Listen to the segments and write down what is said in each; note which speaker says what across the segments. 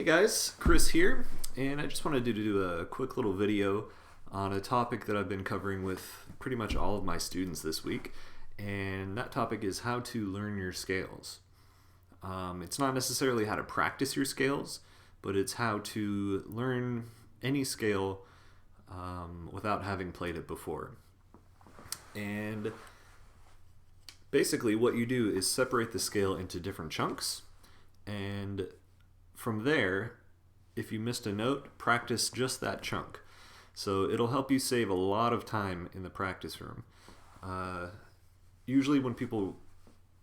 Speaker 1: guys, Chris here, and I just wanted to do a quick little video on a topic that I've been covering with pretty much all of my students this week, and that topic is how to learn your scales. It's not necessarily how to practice your scales, but it's how to learn any scale without having played it before. And basically what you do is separate the scale into different chunks, and from there, if you missed a note, practice just that chunk. So it'll help you save a lot of time in the practice room. Usually when people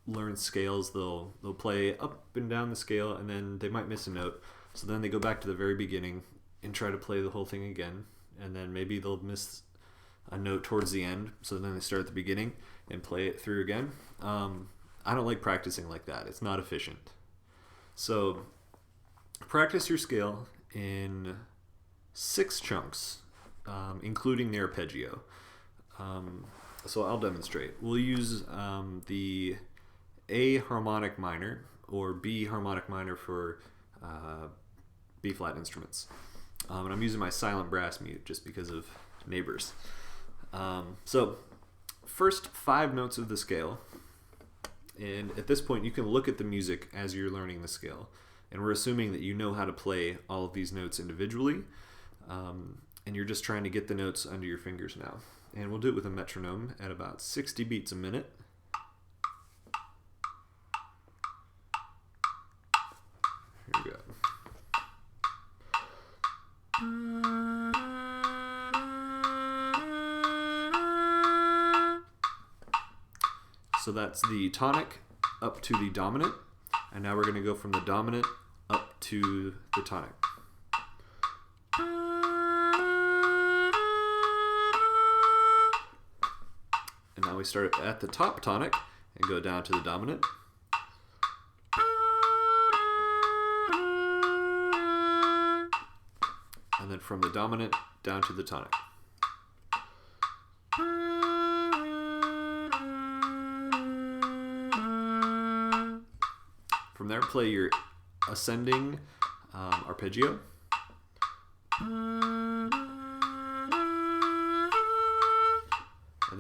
Speaker 1: learn scales, they'll play up and down the scale, and then they might miss a note. So then they go back to the very beginning and try to play the whole thing again, and then maybe they'll miss a note towards the end, so then they start at the beginning and play it through again. I don't like practicing like that. It's not efficient. So practice your scale in 6 chunks, including the arpeggio. So I'll demonstrate. We'll use the A harmonic minor, or B harmonic minor for B flat instruments. And I'm using my silent brass mute just because of neighbors. So first 5 notes of the scale, and at this point you can look at the music as you're learning the scale, and we're assuming that you know how to play all of these notes individually, and you're just trying to get the notes under your fingers now. And we'll do it with a metronome at about 60 beats a minute. Here we go. So that's the tonic up to the dominant, and now we're going to go from the dominant up to the tonic. And now we start at the top tonic and go down to the dominant. And then from the dominant down to the tonic. From there, play your ascending arpeggio. And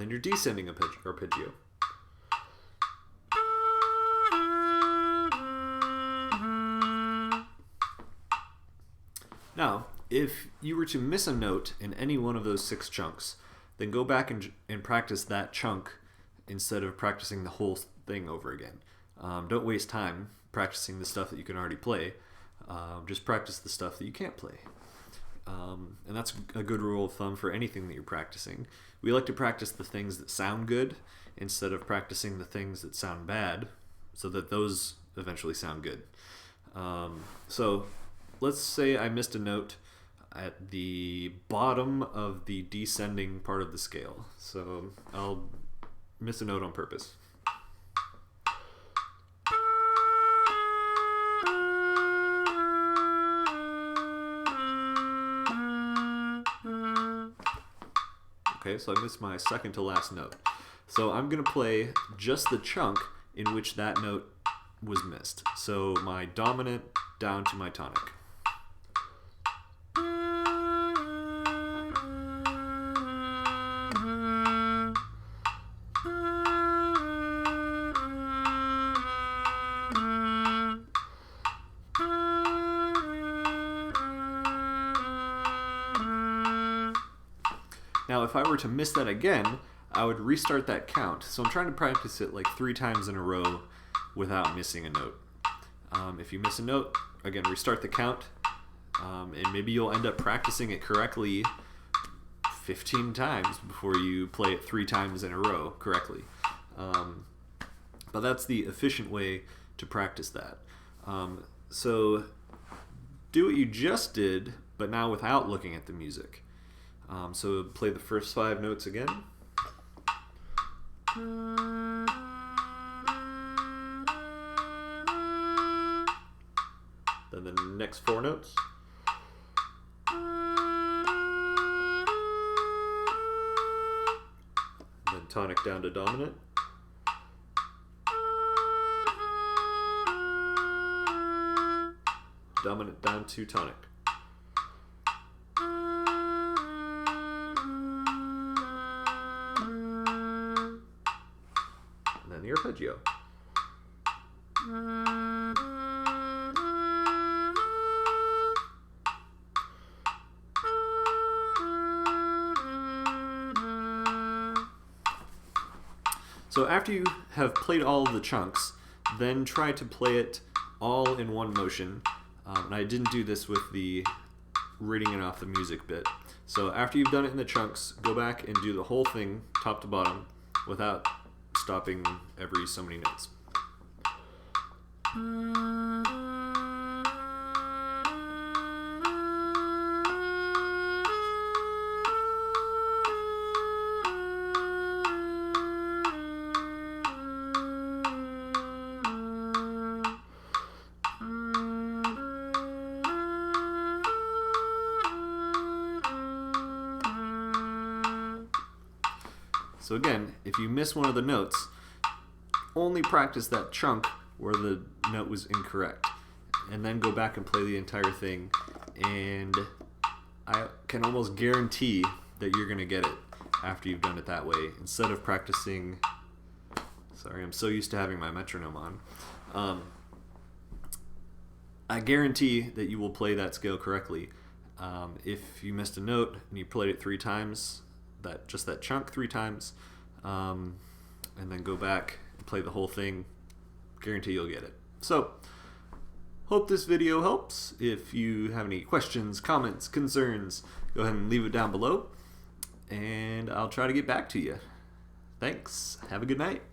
Speaker 1: then your descending arpeggio. Now, if you were to miss a note in any one of those 6 chunks, then go back and practice that chunk instead of practicing the whole thing over again. Don't waste time practicing the stuff that you can already play. Just practice the stuff that you can't play. And that's a good rule of thumb for anything that you're practicing. We like to practice the things that sound good instead of practicing the things that sound bad, so that those eventually sound good. So let's say I missed a note at the bottom of the descending part of the scale. So I'll miss a note on purpose. Okay, so I missed my second to last note. So I'm going to play just the chunk in which that note was missed. So my dominant down to my tonic. Now, if I were to miss that again, I would restart that count. So I'm trying to practice it like 3 times in a row without missing a note. If you miss a note, again, restart the count, and maybe you'll end up practicing it correctly 15 times before you play it 3 times in a row correctly. But that's the efficient way to practice that. So do what you just did, but now without looking at the music. So play the first 5 notes again. Then the next 4 notes. Then tonic down to dominant. dominant down to tonic. And then the arpeggio. So after you have played all of the chunks, then try to play it all in one motion. And I didn't do this with the reading it off the music bit. So after you've done it in the chunks, go back and do the whole thing top to bottom without stopping every so many notes. So again, if you miss one of the notes, only practice that chunk where the note was incorrect, and then go back and play the entire thing, and I can almost guarantee that you're going to get it after you've done it that way, instead of practicing. Sorry, I'm so used to having my metronome on. I guarantee that you will play that scale correctly. If you missed a note and you played it 3 times, just that chunk 3 times, and then go back and play the whole thing, guarantee you'll get it. So, hope this video helps. If you have any questions, comments, concerns, go ahead and leave it down below, and I'll try to get back to you. Thanks. Have a good night.